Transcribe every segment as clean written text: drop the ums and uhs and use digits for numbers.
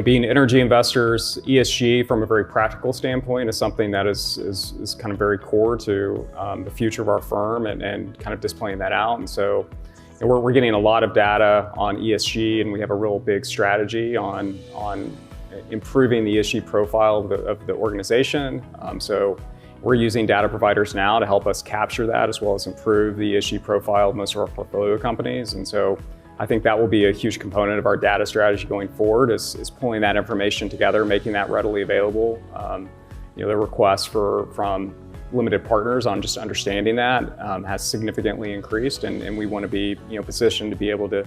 being energy investors, ESG from a very practical standpoint is something that is kind of very core to the future of our firm and kind of displaying that out. And so we're getting a lot of data on ESG, and we have a real big strategy on improving the ESG profile of the organization. So we're using data providers now to help us capture that as well as improve the ESG profile of most of our portfolio companies. And so I think that will be a huge component of our data strategy going forward is pulling that information together, making that readily available. The request from limited partners on just understanding that has significantly increased, and we want to be positioned to be able to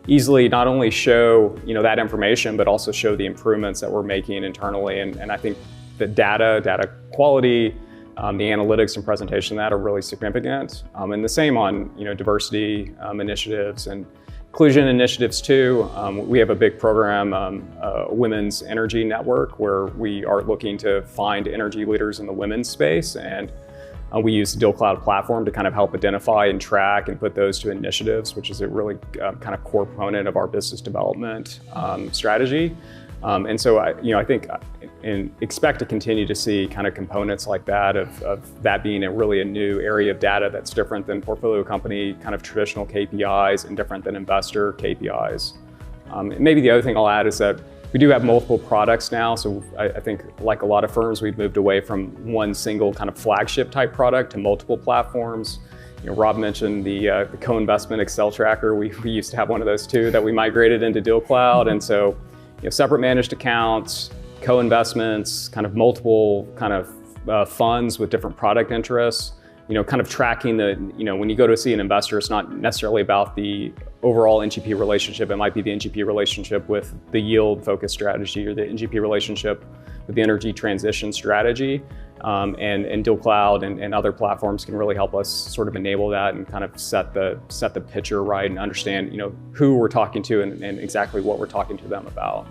easily not only show that information, but also show the improvements that we're making internally. And I think the data quality, the analytics and presentation of that are really significant. And the same on diversity initiatives and inclusion initiatives too. We have a big program, a women's energy network, where we are looking to find energy leaders in the women's space, and we use the DealCloud platform to kind of help identify and track and put those to initiatives, which is a really kind of core component of our business development strategy. And so I think and expect to continue to see kind of components like that of that being really a new area of data that's different than portfolio company kind of traditional KPIs and different than investor KPIs. And maybe the other thing I'll add is that we do have multiple products now. So I think like a lot of firms, we've moved away from one single kind of flagship type product to multiple platforms. Rob mentioned the co-investment Excel tracker. We used to have one of those too that we migrated into DealCloud. And so separate managed accounts, co-investments, kind of multiple kind of funds with different product interests, kind of tracking when you go to see an investor, it's not necessarily about the overall NGP relationship. It might be the NGP relationship with the yield focused strategy or the NGP relationship with the energy transition strategy. And DealCloud and other platforms can really help us sort of enable that and kind of set the picture right and understand who we're talking to and exactly what we're talking to them about.